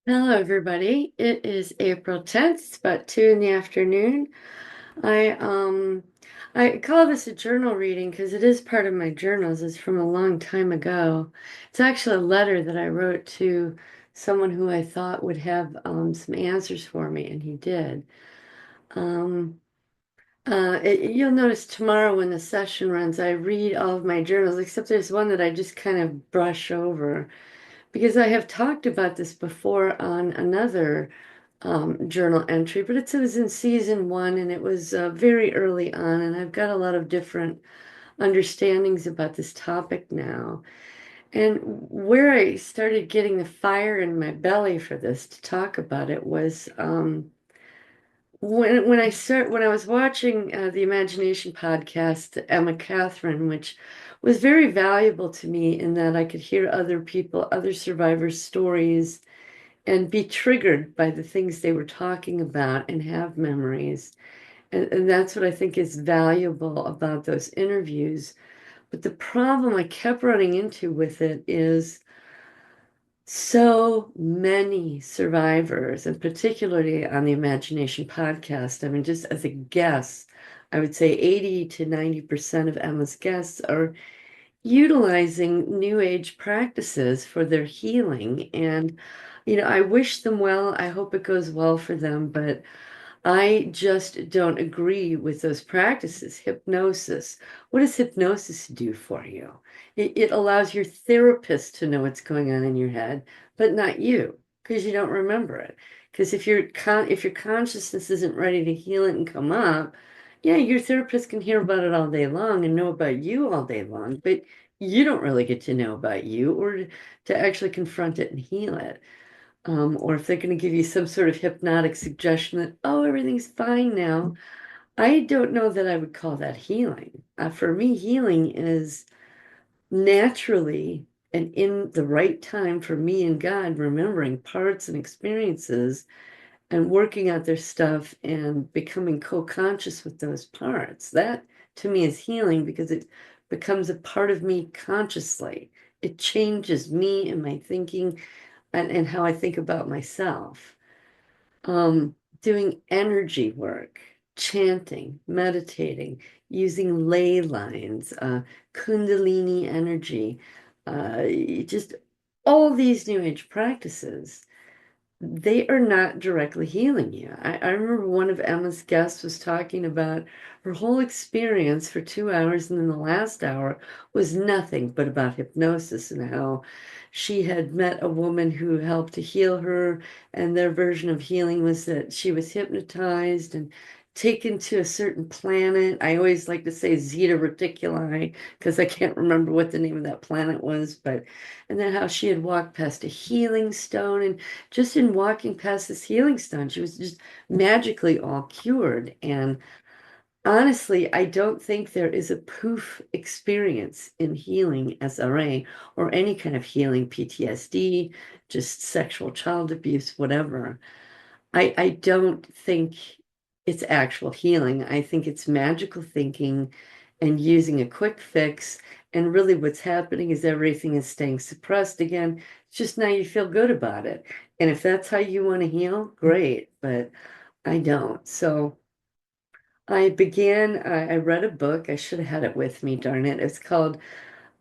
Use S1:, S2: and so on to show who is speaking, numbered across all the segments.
S1: Hello, everybody. It is April 10th. It's about 2 in the afternoon. I um I call this a journal reading because it is part of my journals. It's from a long time ago. It's actually a letter that I wrote to someone who I thought would have some answers for me, and he did. Um, you'll notice tomorrow when the session runs, I read all of my journals, except there's one that I just kind of brush over because I have talked about this before on another journal entry, but it was in season one and it was very early on, and I've got a lot of different understandings about this topic now. And where I started getting the fire in my belly for this to talk about it was when I was watching the Imagination podcast, Emma Catherine, which was very valuable to me in that I could hear other people, other survivors' stories, and be triggered by the things they were talking about and have memories. And that's what I think is valuable about those interviews. But the problem I kept running into with it is so many survivors, and particularly on the Imagination podcast. I mean, just as a guess, I would say 80 to 90% of Emma's guests are utilizing New Age practices for their healing. And, I wish them well. I hope it goes well for them, but I just don't agree with those practices. Hypnosis. What does hypnosis do for you? It allows your therapist to know what's going on in your head, but not you, because you don't remember it. Because if your consciousness isn't ready to heal it and come up, yeah, your therapist can hear about it all day long and know about you all day long, but you don't really get to know about you or to actually confront it and heal it. Or if they're going to give you some sort of hypnotic suggestion that, oh, everything's fine now, I don't know that I would call that healing. For me, healing is naturally and in the right time for me and God, remembering parts and experiences and working out their stuff and becoming co-conscious with those parts. That to me is healing because it becomes a part of me consciously. It changes me and my thinking and how I think about myself. Doing energy work, chanting, meditating, using ley lines, Kundalini energy, just all these New Age practices, they are not directly healing you. I remember one of Emma's guests was talking about her whole experience for 2 hours, and then the last hour was nothing but about hypnosis and how she had met a woman who helped to heal her, and their version of healing was that she was hypnotized and taken to a certain planet. I always like to say Zeta Reticuli because I can't remember what the name of that planet was, but and then how she had walked past a healing stone, and just in walking past this healing stone, she was just magically all cured. And honestly, I don't think there is a poof experience in healing SRA or any kind of healing PTSD, just sexual child abuse, whatever. I don't think it's actual healing. I think it's magical thinking and using a quick fix. And really, what's happening is everything is staying suppressed again. It's just now you feel good about it. And if that's how you want to heal, great. But I don't. So I read a book. I should have had it with me, darn it. It's called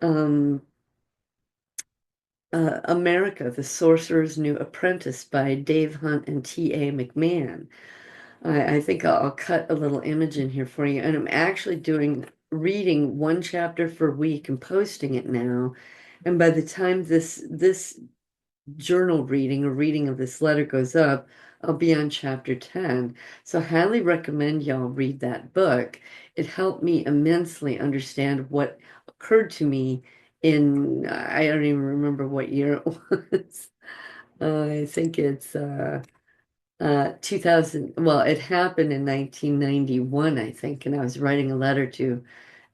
S1: um, America, the Sorcerer's New Apprentice by Dave Hunt and T.A. McMahon. I think I'll cut a little image in here for you. And I'm actually reading one chapter per week and posting it now. And by the time this journal reading or reading of this letter goes up, I'll be on chapter 10. So I highly recommend y'all read that book. It helped me immensely understand what occurred to me in, I don't even remember what year it was. I think it's 2000. Well, it happened in 1991, I think, and I was writing a letter to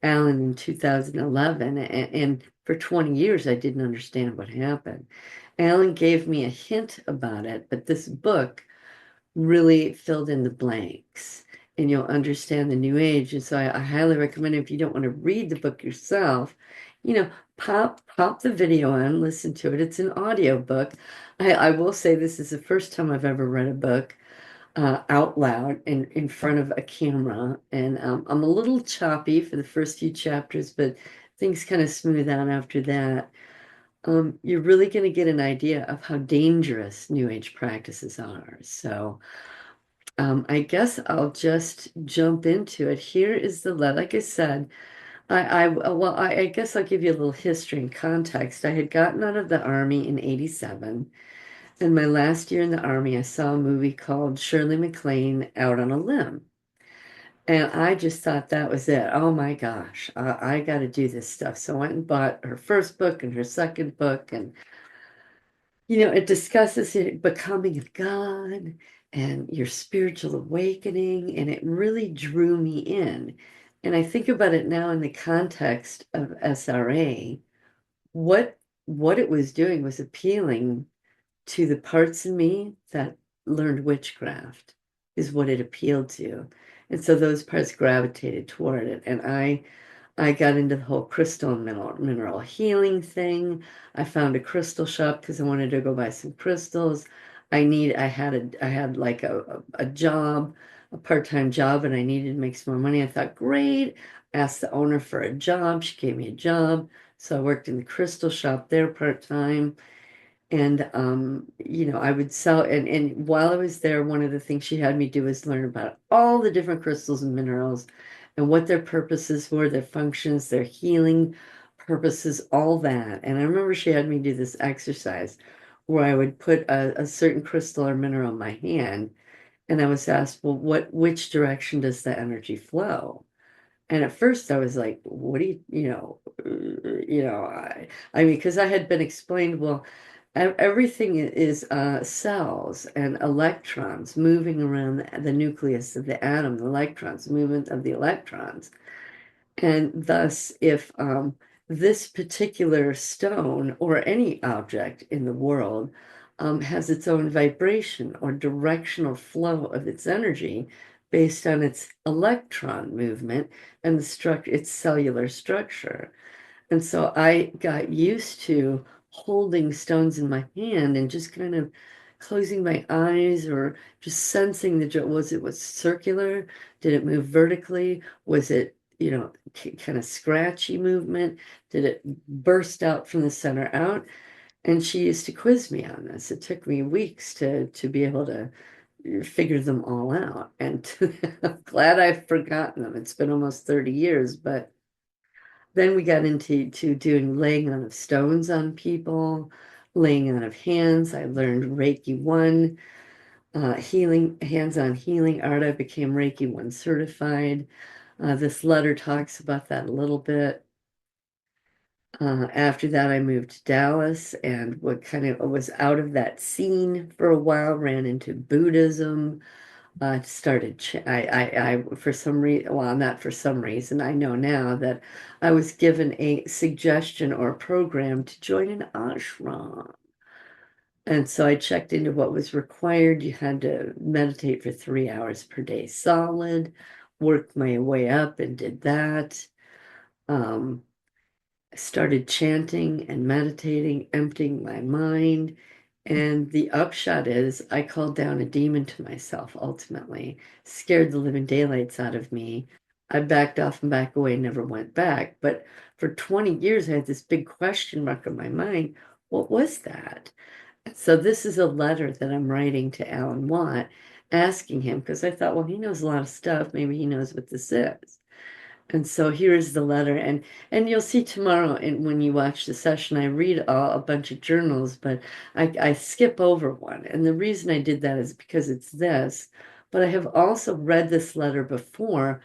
S1: Alan in 2011, and for 20 years I didn't understand what happened. Alan gave me a hint about it, but this book really filled in the blanks, and you'll understand the new age. And so I highly recommend it if you don't want to read the book yourself. you know, pop the video on, listen to it. It's an audio book. I will say this is the first time I've ever read a book out loud in front of a camera. And I'm a little choppy for the first few chapters, but things kind of smooth out after that. You're really going to get an idea of how dangerous New Age practices are. So I guess I'll just jump into it. Here is the letter. Like I said, I guess I'll give you a little history and context. I had gotten out of the Army in 87. In my last year in the Army, I saw a movie called Shirley MacLaine Out on a Limb. And I just thought that was it. Oh my gosh, I got to do this stuff. So I went and bought her first book and her second book. And, it discusses it becoming a god and your spiritual awakening. And it really drew me in. And I think about it now in the context of SRA. What what it was doing was appealing to the parts of me that learned witchcraft is what it appealed to. And so those parts gravitated toward it. And I got into the whole crystal and mineral healing thing. I found a crystal shop because I wanted to go buy some crystals. I had like a job, a part-time job, and I needed to make some more money. I thought, great. Asked the owner for a job. She gave me a job. So I worked in the crystal shop there part-time. And I would sell and while I was there, one of the things she had me do was learn about all the different crystals and minerals and what their purposes were, their functions, their healing purposes, all that. And I remember she had me do this exercise where I would put a certain crystal or mineral in my hand, and I was asked, well, which direction does the energy flow? And at first I was like, what do I mean, because I had been explained, well, everything is cells and electrons moving around the nucleus of the atom, the electrons, movement of the electrons. And thus, if this particular stone or any object in the world has its own vibration or directional flow of its energy based on its electron movement and its cellular structure. And so I got used to holding stones in my hand and just kind of closing my eyes or just sensing was circular? Did it move vertically? Was it, kind of scratchy movement? Did it burst out from the center out? And she used to quiz me on this. It took me weeks to be able to figure them all out. And I'm glad I've forgotten them. It's been almost 30 years, but then we got into doing laying on of stones on people, laying on of hands. I learned Reiki 1, healing, hands-on healing art. I became Reiki 1 certified. This letter talks about that a little bit. After that, I moved to Dallas and what kind of was out of that scene for a while, ran into Buddhism, started for some reason, well, not for some reason, I know now that I was given a suggestion or a program to join an ashram. And so I checked into what was required. You had to meditate for 3 hours per day solid, worked my way up and did that. Um, started chanting and meditating, emptying my mind. And the upshot is I called down a demon to myself ultimately, scared the living daylights out of me. I backed off and back away, never went back. But for 20 years, I had this big question mark in my mind. What was that? So this is a letter that I'm writing to Alan Watt, asking him, because I thought, well, he knows a lot of stuff. Maybe he knows what this is. And so here's the letter, and you'll see tomorrow, and when you watch the session, I read a bunch of journals, but I skip over one. And the reason I did that is because it's this. But I have also read this letter before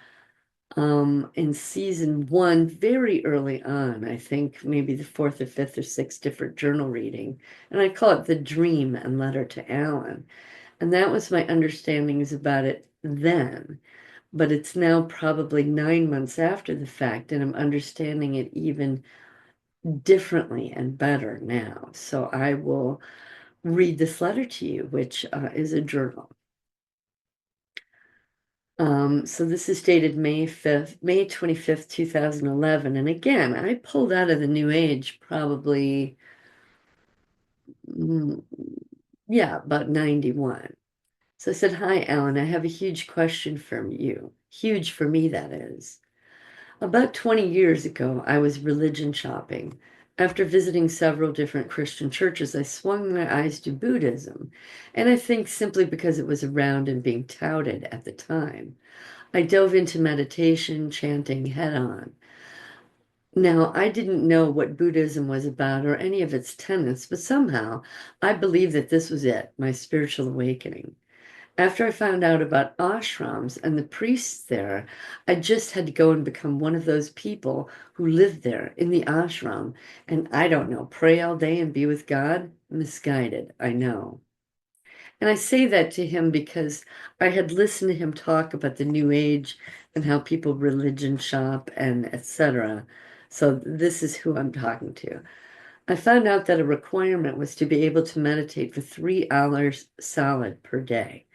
S1: in season 1, very early on. I think maybe the fourth or fifth or sixth different journal reading, and I call it the Dream and Letter to Alan. And that was my understandings about it then, but it's now probably 9 months after the fact, and I'm understanding it even differently and better now. So I will read this letter to you, which is a journal. So this is dated May 25th, 2011. And again, I pulled out of the New Age probably, mm, yeah, about 91. So I said, "Hi, Alan, I have a huge question for you. Huge for me, that is. About 20 years ago, I was religion shopping. After visiting several different Christian churches, I swung my eyes to Buddhism, and I think simply because it was around and being touted at the time. I dove into meditation, chanting head on. Now, I didn't know what Buddhism was about or any of its tenets, but somehow I believed that this was it, my spiritual awakening. After I found out about ashrams and the priests there, I just had to go and become one of those people who lived there in the ashram and I don't know, pray all day and be with God? Misguided, I know. And I say that to him because I had listened to him talk about the New Age and how people religion shop and etc. So this is who I'm talking to. I found out that a requirement was to be able to meditate for 3 hours solid per day.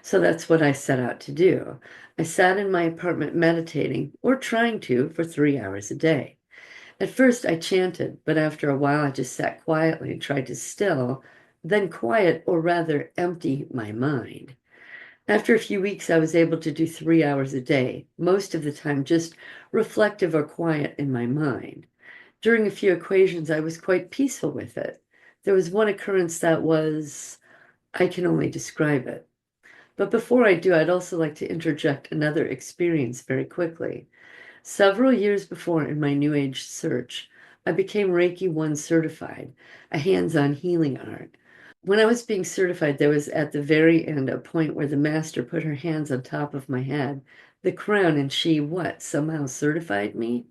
S1: So that's what I set out to do. I sat in my apartment meditating, or trying to, for 3 hours a day. At first I chanted, but after a while I just sat quietly and tried to still, then quiet, or rather empty my mind. After a few weeks, I was able to do 3 hours a day, most of the time just reflective or quiet in my mind. During a few equations, I was quite peaceful with it. There was one occurrence that was, I can only describe it. But before I do, I'd also like to interject another experience very quickly. Several years before, in my New Age search, I became Reiki 1 certified, a hands-on healing art. When I was being certified, there was at the very end a point where the master put her hands on top of my head, the crown, and she, what, somehow certified me?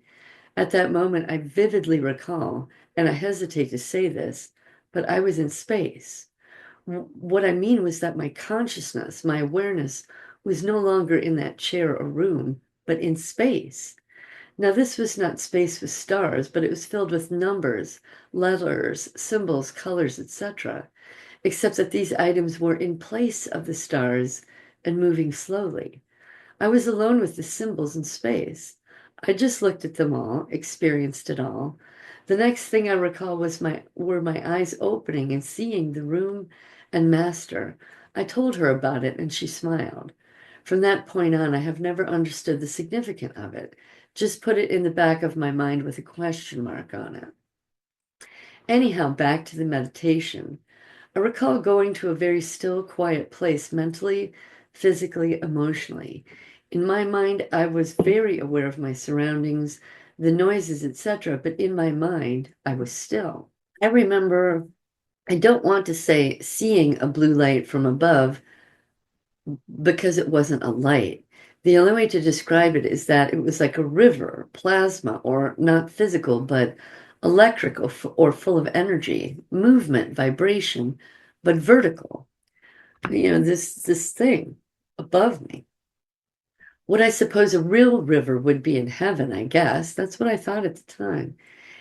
S1: At that moment, I vividly recall, and I hesitate to say this, but I was in space. What I mean was that my consciousness, my awareness, was no longer in that chair or room, but in space. Now, this was not space with stars, but it was filled with numbers, letters, symbols, colors, etc., except that these items were in place of the stars and moving slowly. I was alone with the symbols in space. I just looked at them all, experienced it all. The next thing I recall were my eyes opening and seeing the room and master. I told her about it and she smiled. From that point on, I have never understood the significance of it. Just put it in the back of my mind with a question mark on it. Anyhow, back to the meditation. I recall going to a very still, quiet place mentally, physically, emotionally. In my mind, I was very aware of my surroundings, the noises, etc., but in my mind, I was still. I remember, I don't want to say seeing a blue light from above because it wasn't a light. The only way to describe it is that it was like a river, plasma, or not physical, but electric or full of energy, movement, vibration, but vertical. This thing above me. What I suppose a real river would be in heaven, I guess. That's what I thought at the time.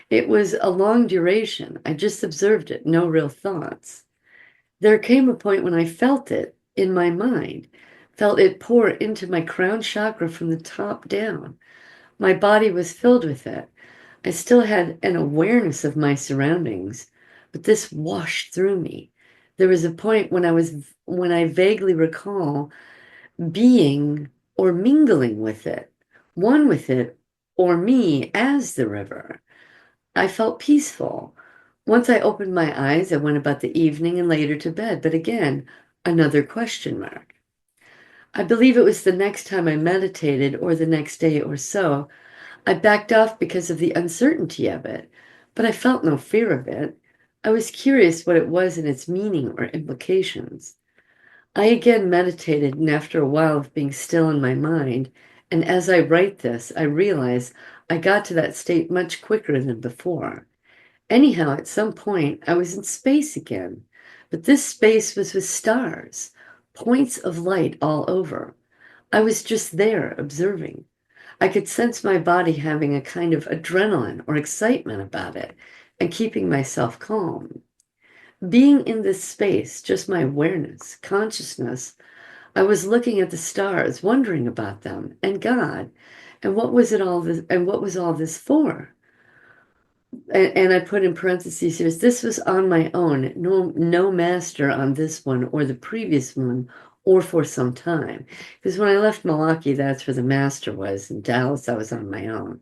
S1: It was a long duration. I just observed it, no real thoughts. There came a point when I felt it in my mind, felt it pour into my crown chakra from the top down. My body was filled with it. I still had an awareness of my surroundings, but this washed through me. There was a point when I vaguely recall being or mingling with it, one with it, or me as the river. I felt peaceful. Once I opened my eyes, I went about the evening and later to bed, but again, another question mark. I believe it was the next time I meditated or the next day or so. I backed off because of the uncertainty of it, but I felt no fear of it. I was curious what it was and its meaning or implications. I again meditated, and after a while of being still in my mind, and as I write this, I realize I got to that state much quicker than before. Anyhow, at some point, I was in space again, but this space was with stars, points of light all over. I was just there observing. I could sense my body having a kind of adrenaline or excitement about it and keeping myself calm. Being in this space, just my awareness, consciousness, I was looking at the stars, wondering about them and God, and what was all this for? And I put in parentheses here, this was on my own, no master on this one or the previous one or for some time. Because when I left Milwaukee, that's where the master was. In Dallas, I was on my own.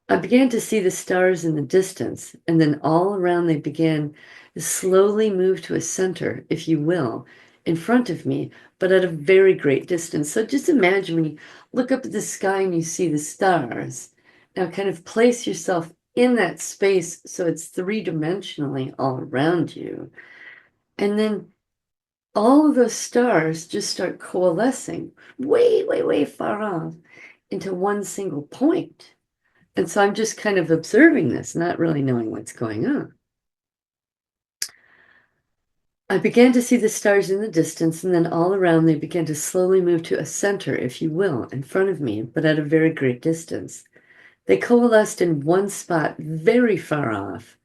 S1: I began to see the stars in the distance, and then all around they began to slowly move to a center, if you will, in front of me, but at a very great distance. So just imagine when you look up at the sky and you see the stars. Now kind of place yourself in that space so it's three-dimensionally all around you. And then all of those stars just start coalescing way, way, way far off into one single point. And so I'm just kind of observing this, not really knowing what's going on. I began to see the stars in the distance, and then all around they began to slowly move to a center, if you will, in front of me, but at a very great distance. They coalesced in one spot very far off,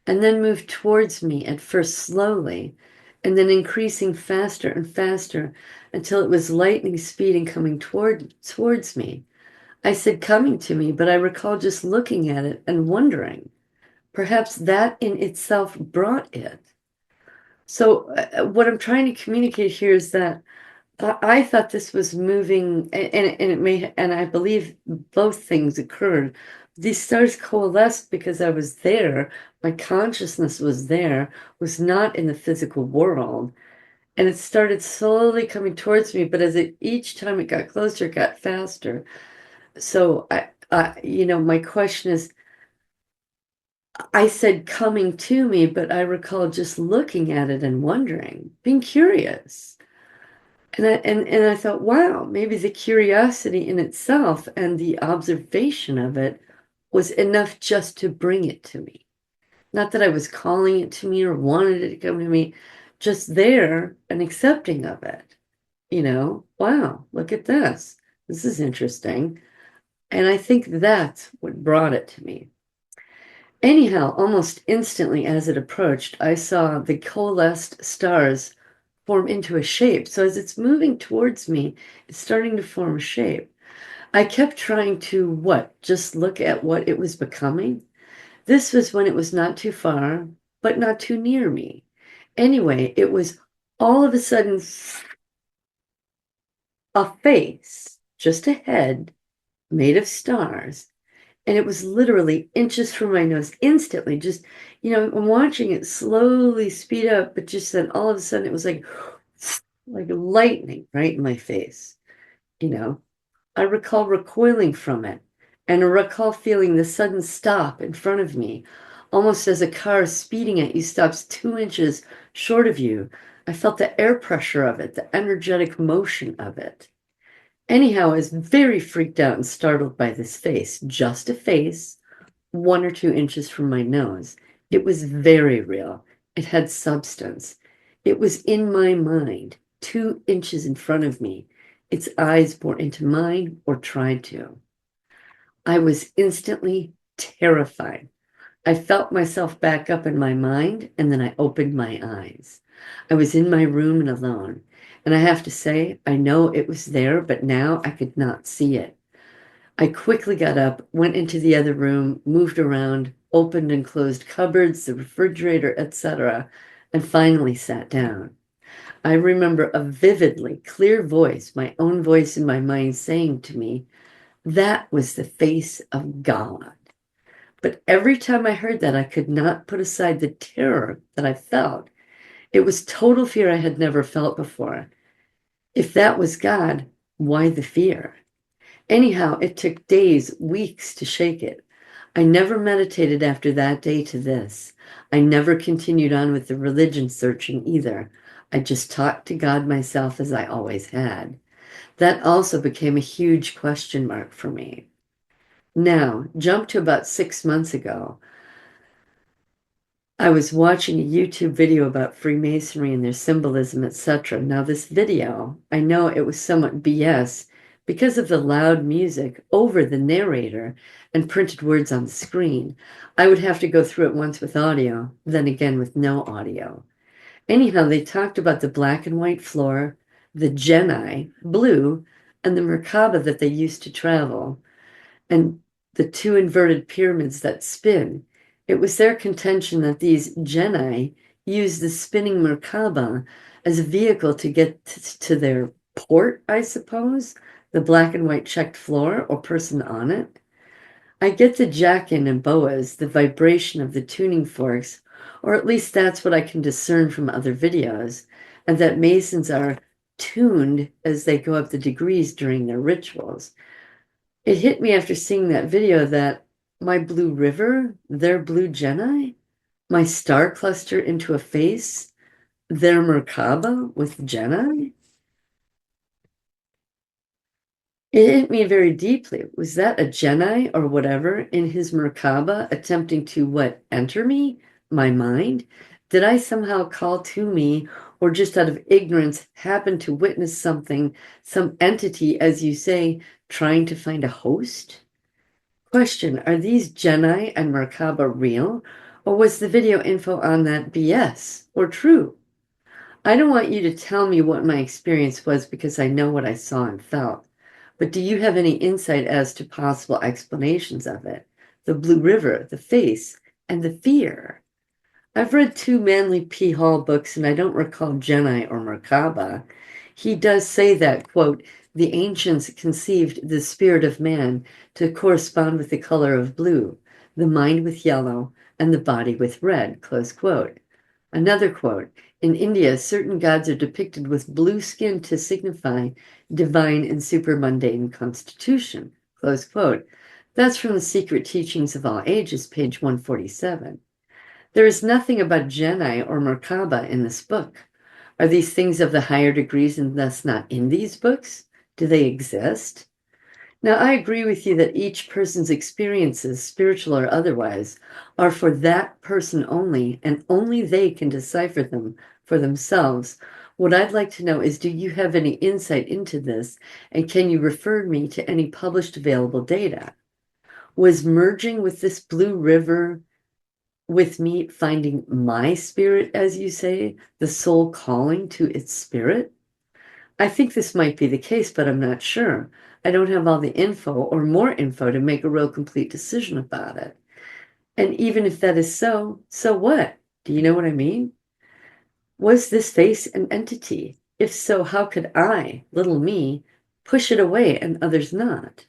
S1: and then moved towards me at first slowly, and then increasing faster and faster until it was lightning speed and coming towards me. I said coming to me, but I recall just looking at it and wondering. Perhaps that in itself brought it. So, what I'm trying to communicate here is that I thought this was moving, and it may, and I believe both things occurred. These stars coalesced because I was there. My consciousness was there, was not in the physical world. And it started slowly coming towards me, but each time it got closer, it got faster. So my question is, I said coming to me, but I recall just looking at it and wondering, being curious. And I thought, wow, maybe the curiosity in itself and the observation of it was enough just to bring it to me. Not that I was calling it to me or wanted it to come to me, just there and accepting of it. Wow, look at this. This is interesting. And I think that's what brought it to me. Anyhow, almost instantly as it approached, I saw the coalesced stars form into a shape. So as it's moving towards me, it's starting to form a shape. I kept trying to just look at what it was becoming. This was when it was not too far, but not too near me. Anyway, it was all of a sudden a face, just a head made of stars. And it was literally inches from my nose instantly. Just, I'm watching it slowly speed up, but just then all of a sudden it was like lightning right in my face. I recall recoiling from it, and I recall feeling the sudden stop in front of me, almost as a car speeding at you stops 2 inches short of you. I felt the air pressure of it, the energetic motion of it. Anyhow, I was very freaked out and startled by this face, just a face, 1 or 2 inches from my nose. It was very real. It had substance. It was in my mind, 2 inches in front of me. Its eyes bore into mine or tried to. I was instantly terrified. I felt myself back up in my mind, and then I opened my eyes. I was in my room and alone. And I have to say, I know it was there, but now I could not see it. I quickly got up, went into the other room, moved around, opened and closed cupboards, the refrigerator, etc., and finally sat down. I remember a vividly clear voice, my own voice in my mind, saying to me, that was the face of God. But every time I heard that, I could not put aside the terror that I felt. It was total fear I had never felt before. If that was God, why the fear? Anyhow, it took days, weeks to shake it. I never meditated after that day to this. I never continued on with the religion searching either. I just talked to God myself as I always had. That also became a huge question mark for me. Now, jump to about 6 months ago. I was watching a YouTube video about Freemasonry and their symbolism, etc. Now, this video, I know it was somewhat BS because of the loud music over the narrator and printed words on the screen. I would have to go through it once with audio, then again with no audio. Anyhow, they talked about the black and white floor, the Jedi, blue, and the Merkaba that they used to travel, and the two inverted pyramids that spin. It was their contention that these Jedi used the spinning Merkaba as a vehicle to get to their port, I suppose, the black and white checked floor or person on it. I get the jack-in and boas, the vibration of the tuning forks, or at least that's what I can discern from other videos, and that Masons are tuned as they go up the degrees during their rituals. It hit me after seeing that video that my blue river, their blue Jedi, my star cluster into a face, their Merkaba with Jedi. It hit me very deeply. Was that a Jedi or whatever in his Merkaba attempting to what, enter me, my mind? Did I somehow call to me, or just out of ignorance happen to witness something, some entity, as you say, trying to find a host? Question, are these Jedi and Merkaba real, or was the video info on that BS or true? I don't want you to tell me what my experience was because I know what I saw and felt. But do you have any insight as to possible explanations of it? The Blue River, the face, and the fear. I've read 2 Manly P. Hall books and I don't recall Jedi or Merkaba. He does say that, quote, the ancients conceived the spirit of man to correspond with the color of blue, the mind with yellow, and the body with red, close quote. Another quote, in India, certain gods are depicted with blue skin to signify divine and supermundane constitution, close quote. That's from the Secret Teachings of All Ages, page 147. There is nothing about Jedi or Merkaba in this book. Are these things of the higher degrees and thus not in these books? Do they exist? Now, I agree with you that each person's experiences, spiritual or otherwise, are for that person only, and only they can decipher them for themselves. What I'd like to know is, do you have any insight into this, and can you refer me to any published available data? Was merging with this blue river with me finding my spirit, as you say, the soul calling to its spirit? I think this might be the case, but I'm not sure. I don't have all the info or more info to make a real complete decision about it. And even if that is so, so what? Do you know what I mean? Was this face an entity? If so, how could I, little me, push it away and others not?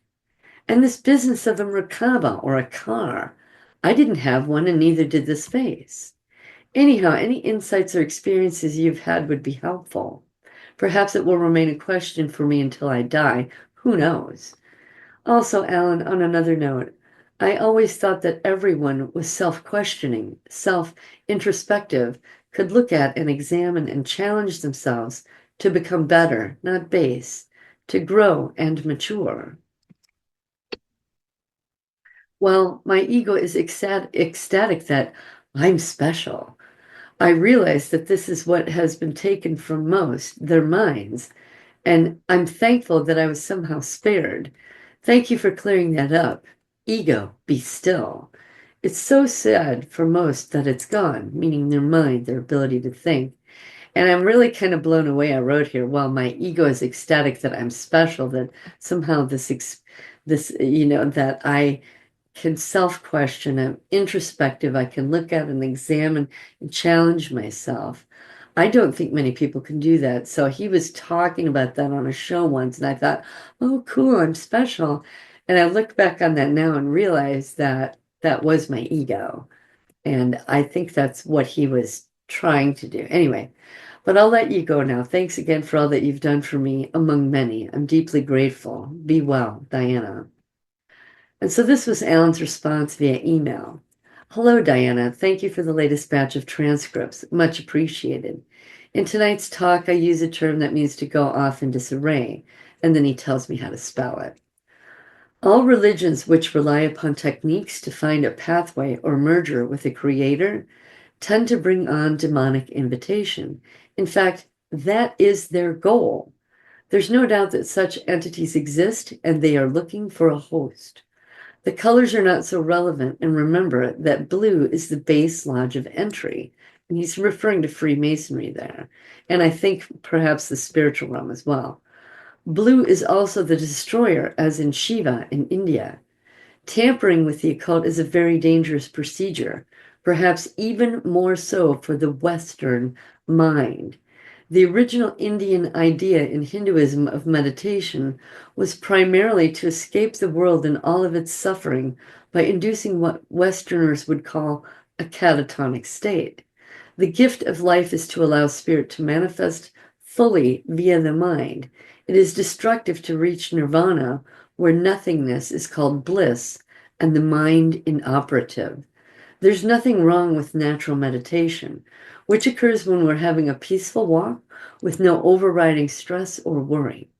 S1: And this business of a Merkaba or a car, I didn't have one and neither did this face. Anyhow, any insights or experiences you've had would be helpful. Perhaps it will remain a question for me until I die. Who knows? Also, Alan, on another note, I always thought that everyone was self-questioning, self-introspective, could look at and examine and challenge themselves to become better, not base, to grow and mature. Well, my ego is ecstatic that I'm special. I realize that this is what has been taken from most, their minds, and I'm thankful that I was somehow spared. Thank you for clearing that up. Ego, be still. It's so sad for most that it's gone, meaning their mind, their ability to think. And I'm really kind of blown away. I wrote here, while my ego is ecstatic that I'm special, that somehow that I can self-question, I'm introspective, I can look at and examine and challenge myself. I don't think many people can do that. So he was talking about that on a show once, and I thought, oh, cool, I'm special. And I look back on that now and realize that that was my ego. And I think that's what he was trying to do. Anyway, but I'll let you go now. Thanks again for all that you've done for me, among many. I'm deeply grateful. Be well, Diana. And so this was Alan's response via email. Hello, Diana. Thank you for the latest batch of transcripts. Much appreciated. In tonight's talk, I use a term that means to go off in disarray, and then he tells me how to spell it. All religions which rely upon techniques to find a pathway or merger with a creator tend to bring on demonic invitation. In fact, that is their goal. There's no doubt that such entities exist, and they are looking for a host. The colors are not so relevant, and remember that blue is the base lodge of entry. And he's referring to Freemasonry there. And I think perhaps the spiritual realm as well. Blue is also the destroyer, as in Shiva in India. Tampering with the occult is a very dangerous procedure, perhaps even more so for the Western mind. The original Indian idea in Hinduism of meditation was primarily to escape the world and all of its suffering by inducing what Westerners would call a catatonic state. The gift of life is to allow spirit to manifest fully via the mind. It is destructive to reach nirvana, where nothingness is called bliss and the mind inoperative. There's nothing wrong with natural meditation, which occurs when we're having a peaceful walk with no overriding stress or worry.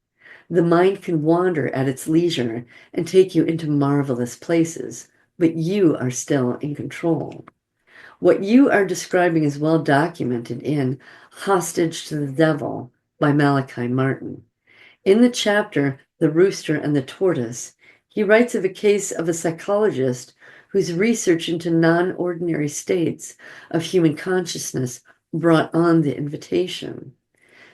S1: The mind can wander at its leisure and take you into marvelous places, but you are still in control. What you are describing is well documented in Hostage to the Devil by Malachi Martin. In the chapter, The Rooster and the Tortoise, he writes of a case of a psychologist whose research into non-ordinary states of human consciousness brought on the invitation.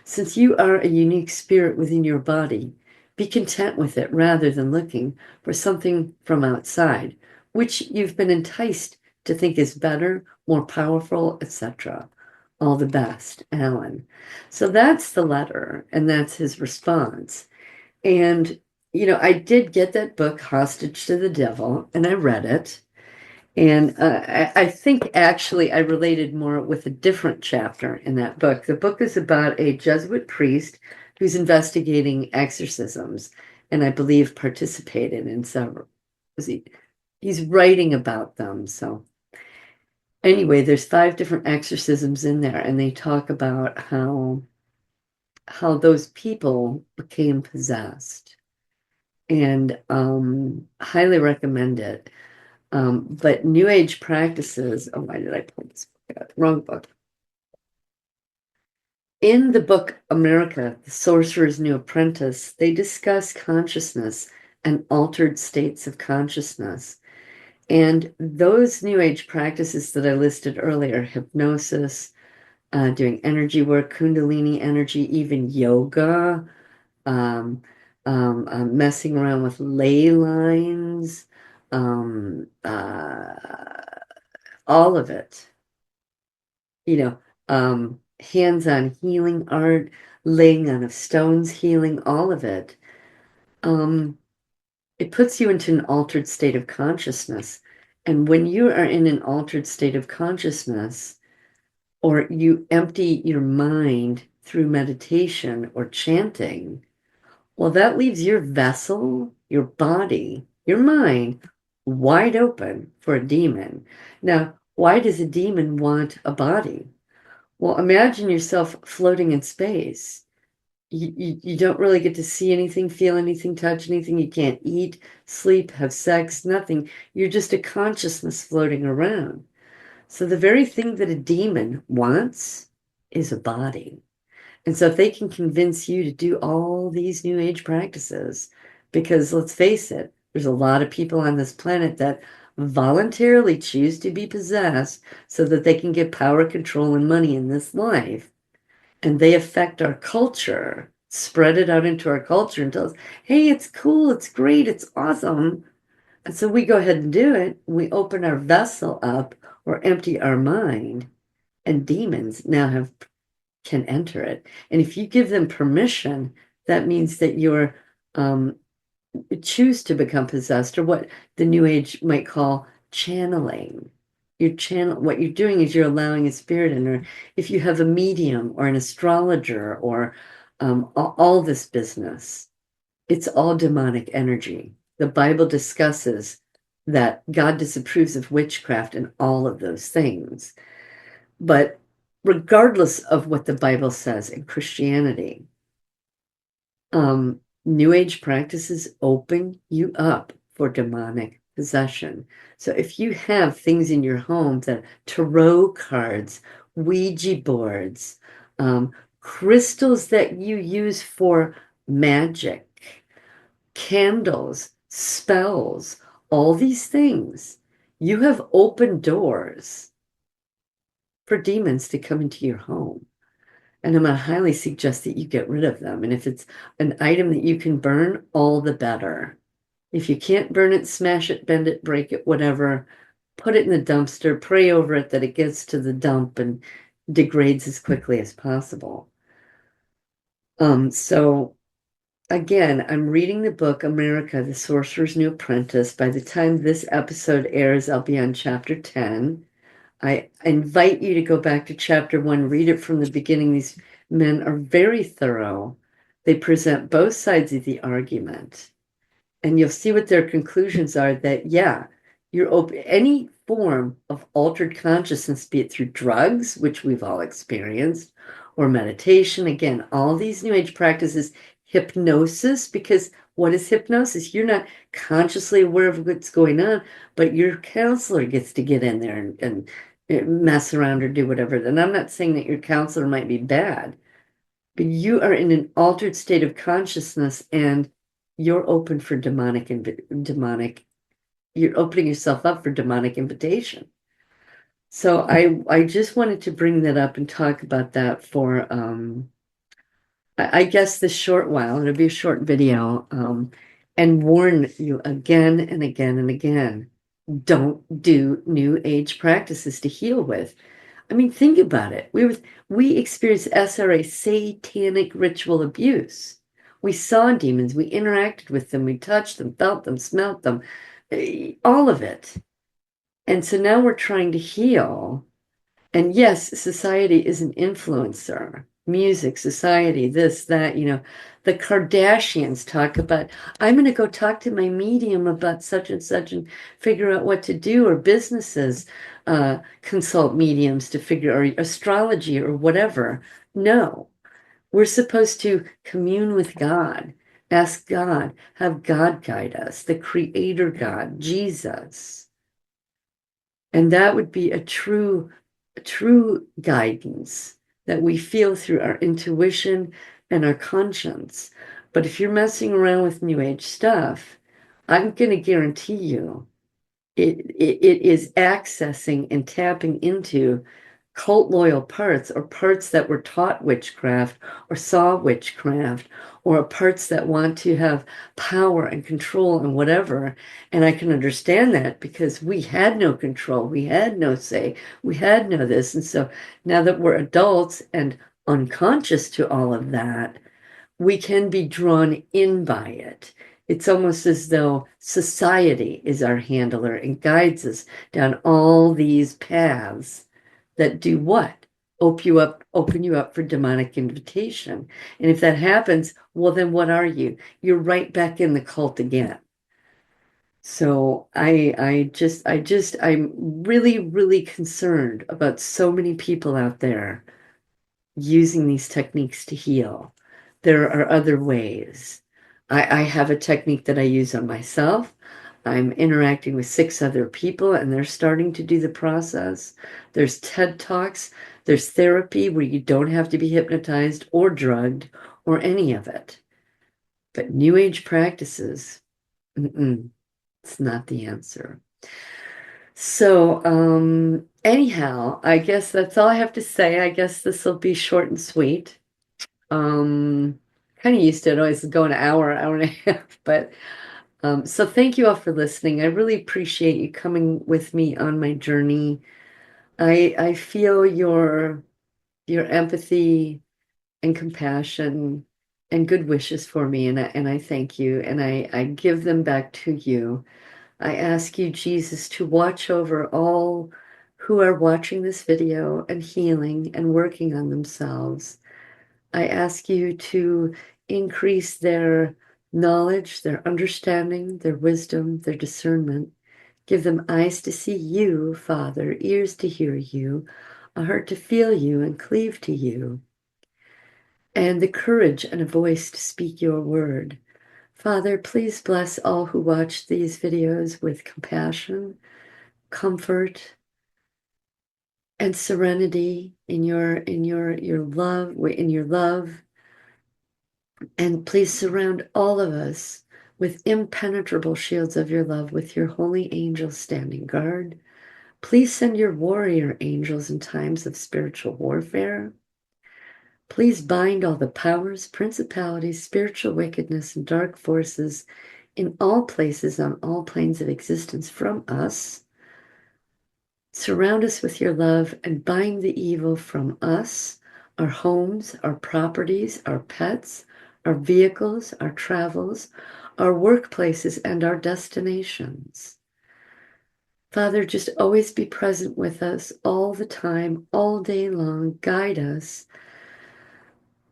S1: Since you are a unique spirit within your body, be content with it rather than looking for something from outside, which you've been enticed to think is better, more powerful, etc. All the best, Alan. So that's the letter, and that's his response. And, I did get that book, Hostage to the Devil, and I read it. And I think actually I related more with a different chapter in that book. The book is about a Jesuit priest who's investigating exorcisms, and I believe participated in several. He's writing about them. So anyway, there's 5 different exorcisms in there, and they talk about how those people became possessed, and highly recommend it. But New Age practices, oh, why did I pull this book out? Wrong book. In the book America, The Sorcerer's New Apprentice, they discuss consciousness and altered states of consciousness. And those New Age practices that I listed earlier, hypnosis, doing energy work, Kundalini energy, even yoga, messing around with ley lines, um, uh, all of it, hands-on healing art, laying on of stones healing, all of it. It puts you into an altered state of consciousness. And when you are in an altered state of consciousness, or you empty your mind through meditation or chanting, well, that leaves your vessel, your body, your mind wide open for a demon. Now, why does a demon want a body? Well, imagine yourself floating in space. You don't really get to see anything, feel anything, touch anything. You can't eat, sleep, have sex, nothing. You're just a consciousness floating around. So the very thing that a demon wants is a body. And so if they can convince you to do all these New Age practices, because let's face it, there's a lot of people on this planet that voluntarily choose to be possessed so that they can get power, control, and money in this life. And they affect our culture, spread it out into our culture and tell us, hey, it's cool, it's great, it's awesome. And so we go ahead and do it. We open our vessel up or empty our mind, and demons now can enter it. And if you give them permission, that means that you're choose to become possessed, or what the New Age might call channeling. What you're doing is you're allowing a spirit in, or if you have a medium or an astrologer or all this business, it's all demonic energy. The Bible discusses that God disapproves of witchcraft and all of those things. But regardless of what the Bible says in Christianity, New Age practices open you up for demonic possession. So if you have things in your home that tarot cards, Ouija boards, crystals that you use for magic, candles, spells, all these things, you have opened doors for demons to come into your home. And I'm going to highly suggest that you get rid of them. And if it's an item that you can burn, all the better. If you can't burn it, smash it, bend it, break it, whatever, put it in the dumpster, pray over it that it gets to the dump and degrades as quickly as possible. So again, I'm reading the book America, the Sorcerer's New Apprentice. By the time this episode airs, I'll be on chapter 10. I invite you to go back to chapter 1, read it from the beginning. These men are very thorough. They present both sides of the argument. And you'll see what their conclusions are that, yeah, you're open any form of altered consciousness, be it through drugs, which we've all experienced, or meditation. Again, all these new age practices, hypnosis, because what is hypnosis? You're not consciously aware of what's going on, but your counselor gets to get in there and mess around or do whatever. And I'm not saying that your counselor might be bad, but you are in an altered state of consciousness and you're open for demonic, you're opening yourself up for demonic invitation. So I just wanted to bring that up and talk about that for I guess this short while. It'll be a short video, and warn you again and again and again. Don't do new age practices to heal with. I mean, think about it. We experienced SRA, satanic ritual abuse. We saw demons, we interacted with them, we touched them, felt them, smelt them, all of it. And so now we're trying to heal. And yes, society is an influencer. Music, society, this, that, the Kardashians talk about, I'm going to go talk to my medium about such and figure out what to do, or businesses consult mediums to figure, or astrology or whatever. No, we're supposed to commune with God, ask God, have God guide us, the creator God, Jesus. And that would be a true guidance that we feel through our intuition and our conscience. But if you're messing around with new age stuff, I'm going to guarantee you it is accessing and tapping into cult loyal parts, or parts that were taught witchcraft or saw witchcraft, or parts that want to have power and control and whatever. And I can understand that because we had no control, we had no say, we had no this. And so now that we're adults and unconscious to all of that, we can be drawn in by it. It's almost as though society is our handler and guides us down all these paths that do what? Open you up for demonic invitation. And if that happens, well, then what are you? You're right back in the cult again. So I'm really, really concerned about so many people out there using these techniques to heal. There are other ways. I have a technique that I use on myself. I'm interacting with 6 other people and they're starting to do the process. There's TED Talks, there's therapy where you don't have to be hypnotized or drugged or any of it. But New Age practices, it's not the answer. So, anyhow, I guess that's all I have to say. I guess this will be short and sweet. Kind of used to it always going an hour and a half, but so thank you all for listening. I really appreciate you coming with me on my journey. I feel your empathy and compassion and good wishes for me, and I thank you, and I give them back to you. I ask you, Jesus, to watch over all who are watching this video and healing and working on themselves. I ask you to increase their knowledge, their understanding, their wisdom, their discernment. Give them eyes to see you, Father, ears to hear you, a heart to feel you and cleave to you, and the courage and a voice to speak your word. Father, please bless all who watch these videos with compassion, comfort, and serenity in your love. And please surround all of us with impenetrable shields of your love, with your holy angels standing guard, Please send your warrior angels in times of spiritual warfare. Please bind all the powers, principalities, spiritual wickedness, and dark forces in all places on all planes of existence from us. Surround us with your love and bind the evil from us, our homes, our properties, our pets, our vehicles, our travels, our workplaces, and our destinations. Father, just always be present with us all the time, all day long. Guide us.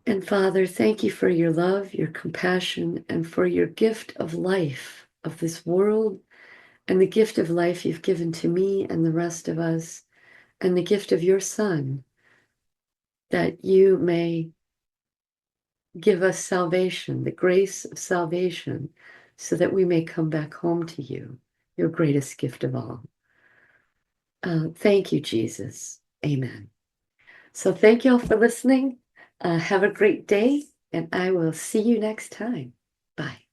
S1: And Father, thank you for your love, your compassion, and for your gift of life, of this world, and the gift of life you've given to me and the rest of us, and the gift of your Son, that you may give us salvation, the grace of salvation, so that we may come back home to you, your greatest gift of all. Thank you, Jesus. Amen. So thank you all for listening. Have a great day, and I will see you next time. Bye.